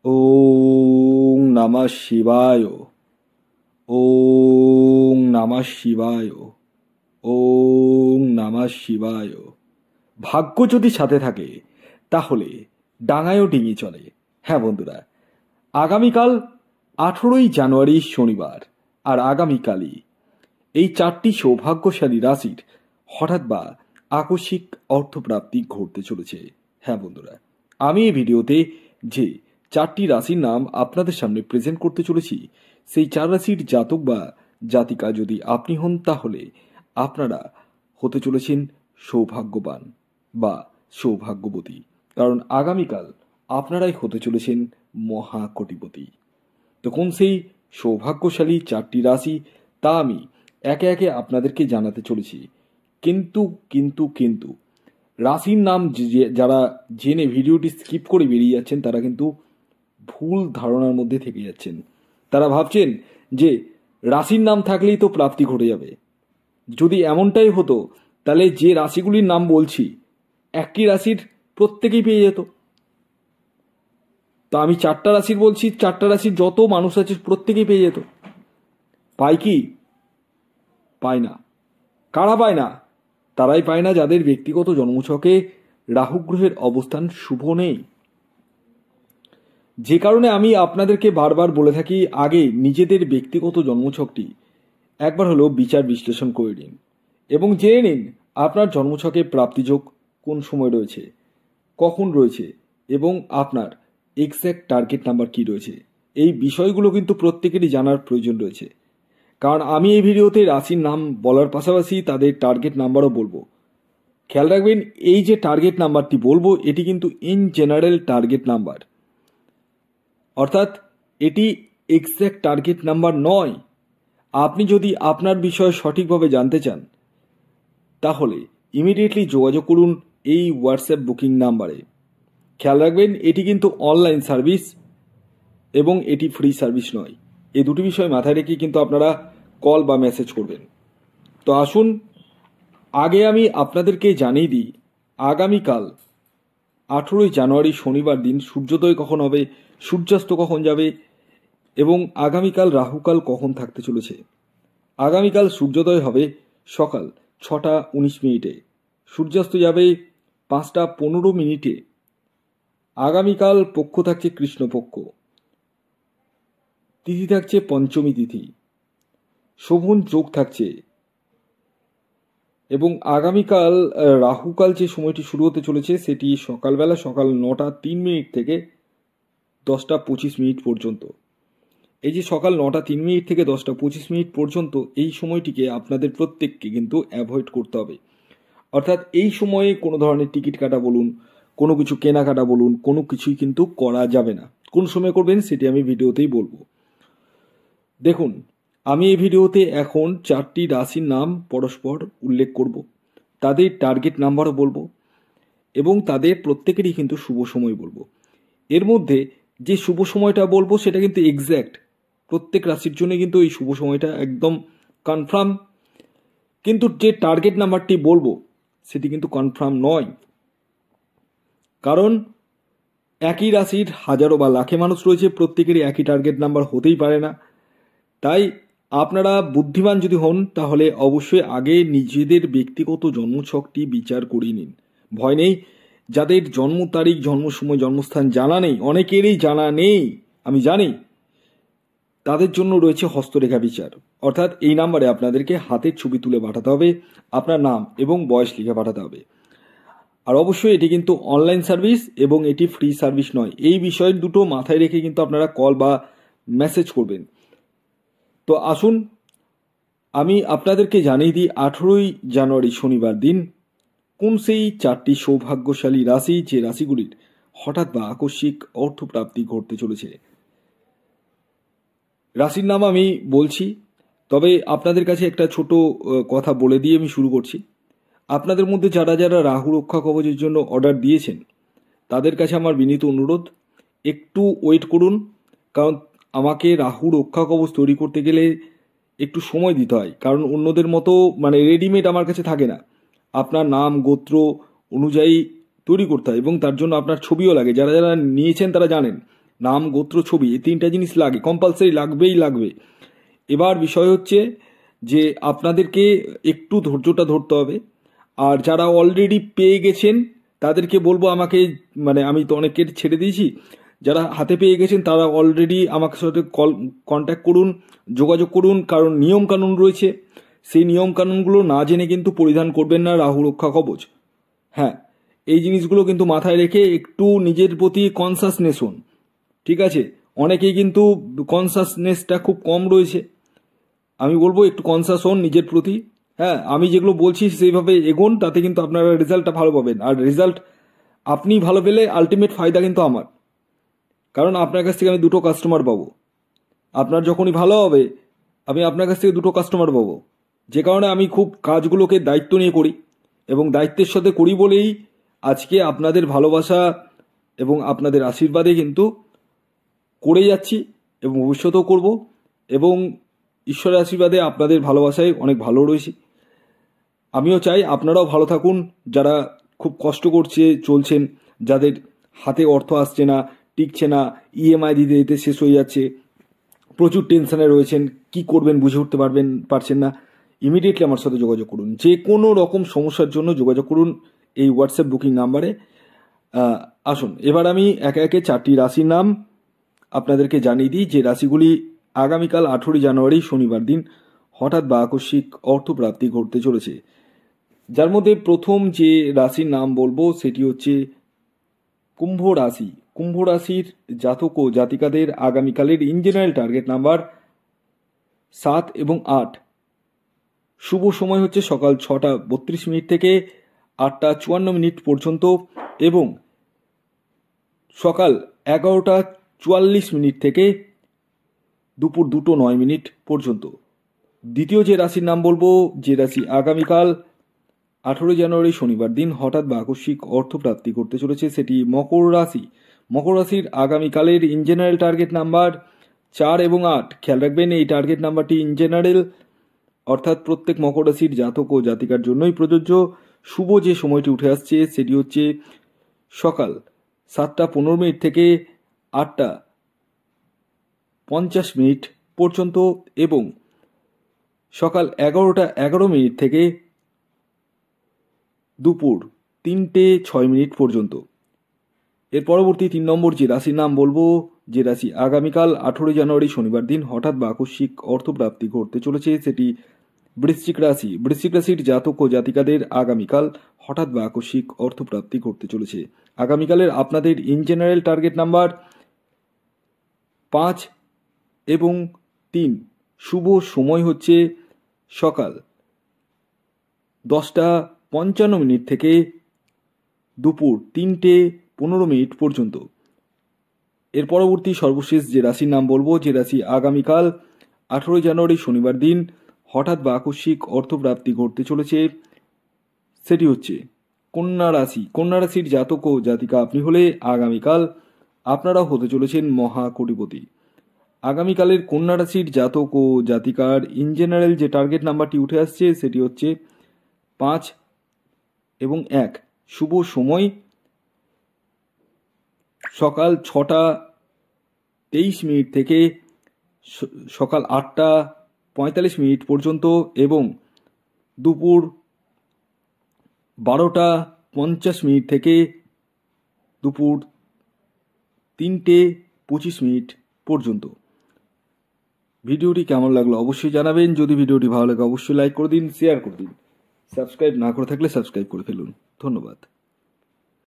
ওং নমঃ শিবায়। ওং নমঃ শিবায়। ওং নমঃ শিবায়। ভাগ্য যদি সাথে থাকে তাহলে ডাঙায়ও ডিঙি চলে। হ্যাঁ বন্ধুরা, আগামীকাল 18ই জানুয়ারি শনিবার আর আগামীকালই এই 4টি সৌভাগ্যশালী রাশির হঠাৎ বা আকস্মিক অর্থপ্রাপ্তি ঘটতে চলেছে। হ্যাঁ বন্ধুরা, আমি এই ভিডিওতে যে 4টি রাশির নাম আপনাদের সামনে প্রেজেন্ট করতে চলেছি, সেই 4 রাশির জাতক বা জাতিকা যদি আপনি হন তাহলে আপনারা হতে চলেছেন সৌভাগ্যবান বা সৌভাগ্যবতী, কারণ আগামীকাল আপনারাই হতে চলেছেন মহাকোটিপতি। তো কোন সেই সৌভাগ্যশালী 4টি রাশি তা আমি একে একে আপনাদেরকে জানাতে চলেছি। কিন্তু রাশির নাম যারা জেনে ভিডিওটি স্কিপ করে বেরিয়ে যাচ্ছেন তারা কিন্তু ভুল ধারণার মধ্যে থেকে যাচ্ছেন। তারা ভাবছেন যে রাশির নাম থাকলেই তো প্রাপ্তি ঘটে যাবে। যদি এমনটাই হতো তাহলে যে রাশিগুলির নাম বলছি একই রাশির প্রত্যেকেই পেয়ে যেত। তো আমি 4টা রাশির বলছি, 4টা রাশির যত মানুষ আছে প্রত্যেকেই পেয়ে যেত। পায় কি? পায় না। কারা পায় না? তারাই পায় না যাদের ব্যক্তিগত জন্মছকে রাহু গ্রহের অবস্থান শুভ নেই। যে কারণে আমি আপনাদেরকে বারবার বলে থাকি, আগে নিজেদের ব্যক্তিগত জন্মছকটি একবার হলেও বিচার বিশ্লেষণ করে নিন এবং জেনে নিন আপনার জন্মছকে প্রাপ্তিযোগ কোন সময় রয়েছে, কখন রয়েছে এবং আপনার এক্স্যাক্ট টার্গেট নাম্বার কী রয়েছে। এই বিষয়গুলো কিন্তু প্রত্যেকেরই জানার প্রয়োজন রয়েছে, কারণ আমি এই ভিডিওতে রাশির নাম বলার পাশাপাশি তাদের টার্গেট নাম্বারও বলবো। খেয়াল রাখবেন, এই যে টার্গেট নাম্বারটি বলবো এটি কিন্তু ইন জেনারেল টার্গেট নাম্বার, অর্থাৎ এটি এক্স্যাক্ট টার্গেট নাম্বার নয়। আপনি যদি আপনার বিষয় সঠিকভাবে জানতে চান তাহলে ইমিডিয়েটলি যোগাযোগ করুন এই হোয়াটসঅ্যাপ বুকিং নাম্বারে। খেয়াল রাখবেন, এটি কিন্তু অনলাইন সার্ভিস এবং এটি ফ্রি সার্ভিস নয়। এই দুটি বিষয় মাথায় রেখে কিন্তু আপনারা কল বা মেসেজ করবেন। তো আসুন আগে আমি আপনাদেরকে জানিয়ে দিই আগামীকাল 18ই জানুয়ারি শনিবার দিন সূর্যোদয় কখন হবে, সূর্যাস্ত কখন যাবে এবং আগামীকাল রাহুকাল কখন থাকতে চলেছে। আগামীকাল সূর্যোদয় হবে সকাল 6টা 19 মিনিটে, সূর্যাস্ত যাবে 5টা 15 মিনিটে। আগামীকাল পক্ষ থাকছে কৃষ্ণপক্ষ, তিথি থাকছে পঞ্চমী তিথি, শোভন যোগ থাকছে এবং আগামীকাল রাহুকাল যে সময়টি শুরু হতে চলেছে সেটি সকালবেলা সকাল 9টা 3 মিনিট থেকে 10টা 25 মিনিট পর্যন্ত। এই যে সকাল 9টা 3 মিনিট থেকে 10টা 25 মিনিট পর্যন্ত এই সময়টিকে আপনাদের প্রত্যেককে কিন্তু অ্যাভয়েড করতে হবে। অর্থাৎ এই সময়ে কোনো ধরনের টিকিট কাটা বলুন, কোনো কিছু কেনাকাটা বলুন, কোনো কিছুই কিন্তু করা যাবে না। কোন সময় করবেন সেটি আমি ভিডিওতেই বলবো। দেখুন, আমি এই ভিডিওতে এখন 4টি রাশির নাম পরস্পর উল্লেখ করব, তাদের টার্গেট নাম্বারও বলবো এবং তাদের প্রত্যেকেরই কিন্তু শুভ সময় বলবো। এর মধ্যে যে শুভ সময়টা বলবো সেটা কিন্তু এক্স্যাক্ট প্রত্যেক রাশির জন্য কিন্তু এই শুভ সময়টা একদম কনফার্ম, কিন্তু যে টার্গেট নাম্বারটি বলবো সেটি কিন্তু কনফার্ম নয়। কারণ একই রাশির হাজারো বা লাখে মানুষ রয়েছে, প্রত্যেকেরই একই টার্গেট নাম্বার হতেই পারে না। তাই আপনারা বুদ্ধিমান যদি হন তাহলে অবশ্যই আগে নিজেদের ব্যক্তিগত জন্মছকটি বিচার করে নিন। ভয় নেই, যাদের জন্ম তারিখ, জন্ম সময়, জন্মস্থান জানা নেই, অনেকেরই জানা নেই আমি জানি, তাদের জন্য রয়েছে হস্তরেখা বিচার। অর্থাৎ এই নাম্বারে আপনাদেরকে হাতের ছবি তুলে পাঠাতে হবে, আপনার নাম এবং বয়স লিখে পাঠাতে হবে। আর অবশ্যই এটি কিন্তু অনলাইন সার্ভিস এবং এটি ফ্রি সার্ভিস নয়। এই বিষয় দুটো মাথায় রেখে কিন্তু আপনারা কল বা মেসেজ করবেন। তো আসুন আমি আপনাদেরকে জানিয়ে দিই 18ই জানুয়ারি শনিবার দিন কোন সেই 4টি সৌভাগ্যশালী রাশি, যে রাশিগুলির হঠাৎ বা আকস্মিক অর্থপ্রাপ্তি ঘটতে চলেছে। রাশির নাম আমি বলছি, তবে আপনাদের কাছে একটা ছোট কথা বলে দিয়ে আমি শুরু করছি। আপনাদের মধ্যে যারা যারা রাহু রক্ষা কবচের জন্য অর্ডার দিয়েছেন তাদের কাছে আমার বিনীত অনুরোধ, একটু ওয়েট করুন, কারণ আমাকে রাহু রক্ষা কবচ তৈরি করতে গেলে একটু সময় দিতে হয়। কারণ অন্যদের মতো মানে রেডিমেড আমার কাছে থাকে না, আপনার নাম গোত্র অনুযায়ী তৈরি করতে হয় এবং তার জন্য আপনার ছবিও লাগে। যারা যারা নিয়েছেন তারা জানেন নাম, গোত্র, ছবি, এই 3টা জিনিস লাগে, কম্পালসারি লাগবেই লাগবে। এবার বিষয় হচ্ছে যে আপনাদেরকে একটু ধৈর্যটা ধরতে হবে। আর যারা অলরেডি পেয়ে গেছেন তাদেরকে বলবো আমাকে, মানে আমি তো অনেকের ছেড়ে দিয়েছি, যারা হাতে পেয়ে গেছেন তারা অলরেডি আমাকে সাথে কন্ট্যাক্ট করুন, যোগাযোগ করুন, কারণ নিয়ম কানুন রয়েছে, সেই নিয়ম কানুনগুলো না জেনে কিন্তু পরিধান করবেন না রাহু রক্ষা কবচ। হ্যাঁ, এই জিনিসগুলো কিন্তু মাথায় রেখে একটু নিজের প্রতি কনসাসনেস হন, ঠিক আছে? অনেকেই কিন্তু কনসাসনেসটা খুব কম রয়েছে, আমি বলবো একটু কনসাস হন নিজের প্রতি। হ্যাঁ, আমি যেগুলো বলছি সেইভাবে এগোন, তাতে কিন্তু আপনারা রেজাল্টটা ভালো পাবেন। আর রেজাল্ট আপনি ভালো পেলে আলটিমেট ফায়দা কিন্তু আমার, কারণ আপনার কাছ থেকে আমি 2টো কাস্টমার পাবো। আপনার যখনই ভালো হবে আমি আপনার কাছ থেকে 2টো কাস্টমার পাবো, যে কারণে আমি খুব কাজগুলোকে দায়িত্ব নিয়ে করি, এবং দায়িত্বের সাথে করি বলেই আজকে আপনাদের ভালোবাসা এবং আপনাদের আশীর্বাদে কিন্তু করে যাচ্ছি এবং ভবিষ্যতেও করব, এবং ঈশ্বরের আশীর্বাদে আপনাদের ভালোবাসায় অনেক ভালো রয়েছি। আমিও চাই আপনারাও ভালো থাকুন, যারা খুব কষ্ট করছে চলছেন, যাদের হাতে অর্থ আসছে না, টিকছে না, ইএমআই দিতে দিতে শেষ হয়ে যাচ্ছে, প্রচুর টেনশনে রয়েছেন, কি করবেন বুঝে উঠতে পারছেন না, ইমিডিয়েটলি আমার সাথে যোগাযোগ করুন। যে কোনো রকম সমস্যার জন্য যোগাযোগ করুন এই হোয়াটসঅ্যাপ বুকিং নাম্বারে। আসুন এবার আমি একে একে 4টি রাশির নাম আপনাদেরকে জানিয়ে দিই, যে রাশিগুলি আগামীকাল 18 জানুয়ারি শনিবার দিন হঠাৎ বা আকস্মিক অর্থপ্রাপ্তি ঘটতে চলেছে। যার মধ্যে প্রথম যে রাশির নাম বলবো সেটি হচ্ছে কুম্ভ রাশি। কুম্ভ রাশির জাতক ও জাতিকাদের আগামীকালের ইন জেনারেল টার্গেট নাম্বার 7 এবং 8। শুভ সময় হচ্ছে সকাল 6:32 থেকে 8:54 পর্যন্ত, এবং সকাল 11:44 থেকে দুপুর 2:09 পর্যন্ত। দ্বিতীয় যে রাশির নাম বলবো, যে রাশি আগামীকাল 18 জানুয়ারি শনিবার দিন হঠাৎ বা আকস্মিক অর্থপ্রাপ্তি করতে চলেছে, সেটি মকর রাশি। মকর রাশির আগামীকালের ইন জেনারেল টার্গেট নাম্বার 4 এবং 8। খেয়াল রাখবেন এই টার্গেট নাম্বারটি ইন জেনারেল, অর্থাৎ প্রত্যেক মকর রাশির জাতক ও জাতিকার জন্যই প্রযোজ্য। শুভ যে সময়টি উঠে আসছে সেটি হচ্ছে সকাল 7:15 থেকে 8:50 পর্যন্ত, এবং সকাল 11:11 থেকে দুপুর 3:06 পর্যন্ত। এর পরবর্তী 3 নম্বর যে রাশির নাম বলবো, যে রাশি আগামীকাল 18 জানুয়ারি শনিবার দিন হঠাৎ বা আকস্মিক অর্থপ্রাপ্তি ঘটতে চলেছে, সেটি বৃশ্চিক রাশি। বৃশ্চিক রাশির জাতক ও জাতিকাদের আগামীকাল হঠাৎ বা আকস্মিক অর্থপ্রাপ্তি ঘটতে চলেছে। আগামীকালের আপনাদের ইন জেনারেল টার্গেট নাম্বার 5 এবং 3। শুভ সময় হচ্ছে সকাল 10:55 থেকে দুপুর 3:15 পর্যন্ত। এর পরবর্তী সর্বশেষ যে রাশির নাম বলবো, যে রাশি আগামীকাল 18 জানুয়ারি শনিবার দিন হঠাৎ বা আকস্মিক অর্থপ্রাপ্তি ঘটতে চলেছে, সেটি হচ্ছে কন্যা রাশি। কন্যা রাশির জাতক ও জাতিকা আপনি হলে আগামীকাল আপনারাও হতে চলেছেন মহাকোটিপতি। আগামীকালের কন্যা রাশির জাতক ও জাতিকার ইন জেনারেল যে টার্গেট নাম্বারটি উঠে আসছে সেটি হচ্ছে 5 এবং 1। শুভ সময় সকাল 6:23 থেকে সকাল 8:45 পর্যন্ত, এবং দুপুর 12:50 থেকে দুপুর 3:25 পর্যন্ত। ভিডিওটি কেমন লাগলো অবশ্যই জানাবেন। যদি ভিডিওটি ভালো লাগে অবশ্যই লাইক করে দিন, শেয়ার করে দিন। সাবস্ক্রাইব না করে থাকলে সাবস্ক্রাইব করে ফেলুন। ধন্যবাদ।